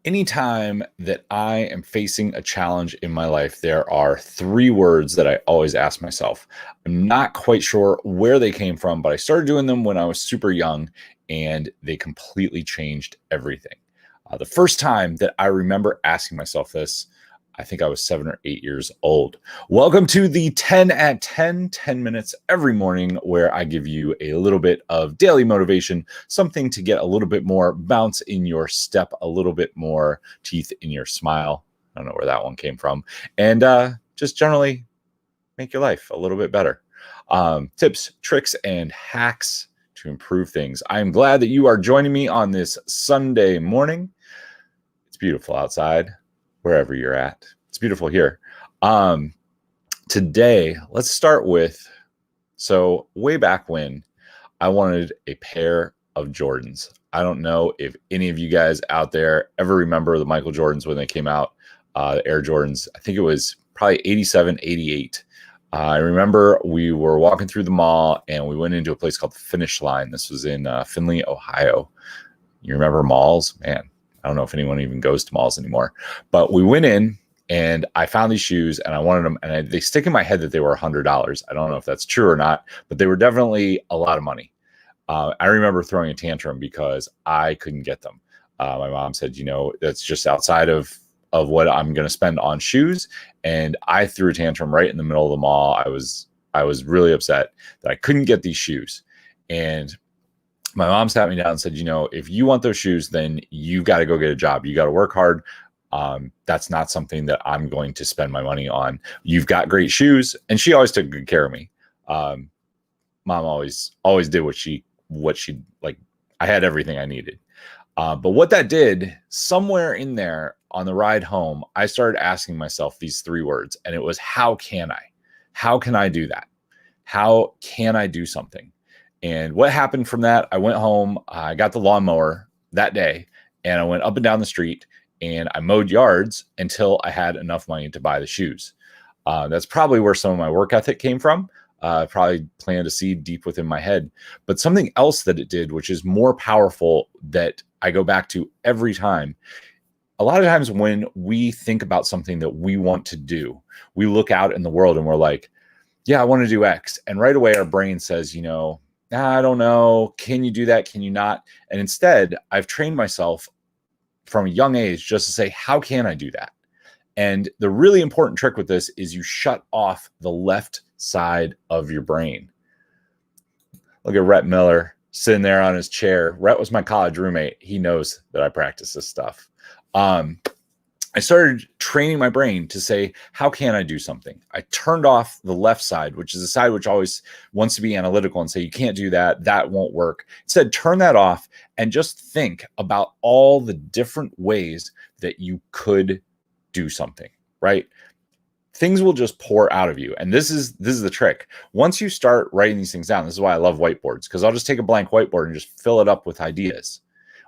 Anytime that I am facing a challenge in my life, there are three words that I always ask myself. I'm not quite sure where they came from, but I started doing them when I was super young and they completely changed everything. The first time that I remember asking myself this, I think I was 7 or 8 years old. Welcome to the 10 at 10, 10 minutes every morning, where I give you a little bit of daily motivation, something to get a little bit more bounce in your step, a little bit more teeth in your smile. I don't know where that one came from. And just generally make your life a little bit better. Tips, tricks, and hacks to improve things. I am glad that you are joining me on this Sunday morning. It's beautiful outside, wherever you're at. It's beautiful here. Today, let's start with, so way back when I wanted a pair of Jordans. I don't know if any of you guys out there ever remember the Michael Jordans when they came out, the Air Jordans. I think it was probably 87, 88. I remember we were walking through the mall and we went into a place called the Finish Line. This was in Findlay, Ohio. You remember malls? Man, I don't know if anyone even goes to malls anymore, but we went in and I found these shoes and I wanted them, and they stick in my head that they were $100. I don't know if that's true or not, but they were definitely a lot of money. I remember throwing a tantrum because I couldn't get them. My mom said, that's just outside of what I'm going to spend on shoes. And I threw a tantrum right in the middle of the mall. I was really upset that I couldn't get these shoes. And my mom sat me down and said, if you want those shoes, then you've got to go get a job. You got to work hard. That's not something that I'm going to spend my money on. You've got great shoes. And she always took good care of me. Mom always did what she like. I had everything I needed. But what that did, somewhere in there on the ride home, I started asking myself these three words, and it was, how can I? How can I do that? How can I do something? And what happened from that, I went home, I got the lawnmower that day, and I went up and down the street, and I mowed yards until I had enough money to buy the shoes. That's probably where some of my work ethic came from. Probably planted a seed deep within my head. But something else that it did, which is more powerful, that I go back to every time. A lot of times when we think about something that we want to do, we look out in the world and we're like, yeah, I want to do X. And right away our brain says, I don't know. Can you do that? Can you not? And instead, I've trained myself from a young age just to say, how can I do that? And the really important trick with this is you shut off the left side of your brain. Look at Rhett Miller sitting there on his chair. Rhett was my college roommate. He knows that I practice this stuff. I started training my brain to say, how can I do something? I turned off the left side, which is the side which always wants to be analytical and say, you can't do that. That won't work. Instead, turn that off and just think about all the different ways that you could do something, right? Things will just pour out of you. And this is the trick. Once you start writing these things down, this is why I love whiteboards, because I'll just take a blank whiteboard and just fill it up with ideas.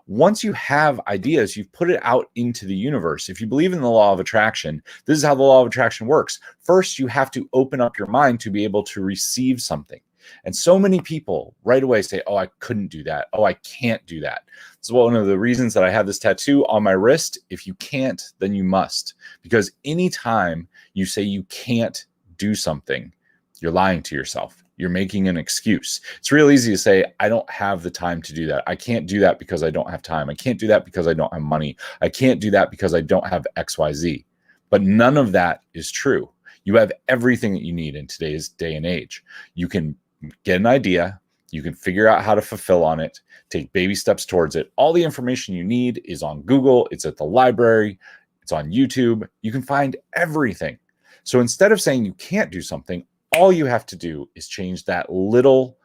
Once you have ideas, you've put it out into the universe. If you believe in the law of attraction, this is how the law of attraction works. First, you have to open up your mind to be able to receive something. And so many people right away say, oh, I couldn't do that. Oh, I can't do that. This is one of the reasons that I have this tattoo on my wrist. If you can't, then you must. Because anytime you say you can't do something, you're lying to yourself. You're making an excuse. It's real easy to say, I don't have the time to do that. I can't do that because I don't have time. I can't do that because I don't have money. I can't do that because I don't have XYZ. But none of that is true. You have everything that you need in today's day and age. You can get an idea. You can figure out how to fulfill on it, take baby steps towards it. All the information you need is on Google. It's at the library. It's on YouTube. You can find everything. So instead of saying you can't do something, all you have to do is change that little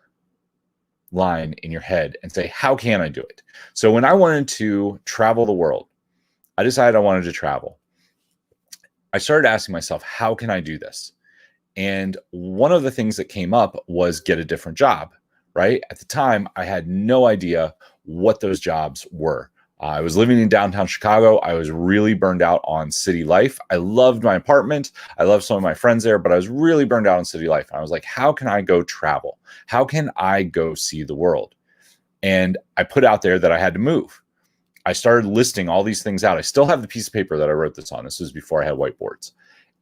line in your head and say, how can I do it? So when I wanted to travel the world, I decided I wanted to travel. I started asking myself, how can I do this? And one of the things that came up was get a different job, right? At the time, I had no idea what those jobs were. I was living in downtown Chicago. I was really burned out on city life. I loved my apartment. I loved some of my friends there, but I was really burned out on city life. And I was like, how can I go travel? How can I go see the world? And I put out there that I had to move. I started listing all these things out. I still have the piece of paper that I wrote this on. This was before I had whiteboards.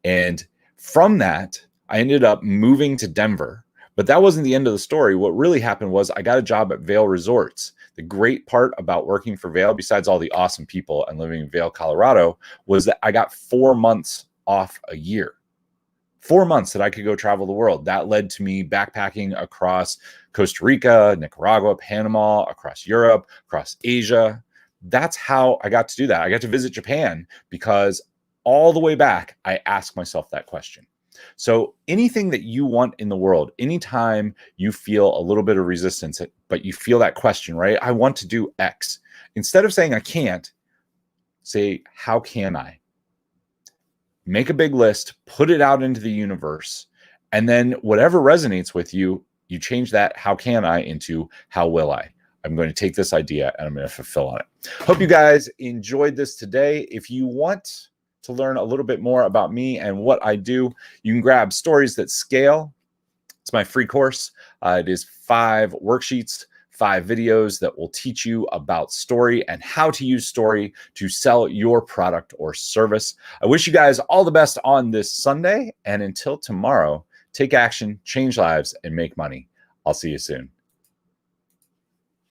And from that, I ended up moving to Denver. But that wasn't the end of the story. What really happened was I got a job at Vail Resorts. The great part about working for Vail, besides all the awesome people and living in Vail, Colorado, was that I got 4 months off a year. 4 months that I could go travel the world. That led to me backpacking across Costa Rica, Nicaragua, Panama, across Europe, across Asia. That's how I got to do that. I got to visit Japan because all the way back, I asked myself that question. So anything that you want in the world, anytime you feel a little bit of resistance, but you feel that question, right? I want to do X. Instead of saying I can't, say, how can I? Make a big list, put it out into the universe, and then whatever resonates with you, you change that how can I into how will I? I'm going to take this idea and I'm going to fulfill on it. Hope you guys enjoyed this today. If you want to learn a little bit more about me and what I do, you can grab Stories That Scale. It's my free course. It is 5 worksheets, 5 videos that will teach you about story and how to use story to sell your product or service. I wish you guys all the best on this Sunday. And until tomorrow, take action, change lives, and make money. I'll see you soon.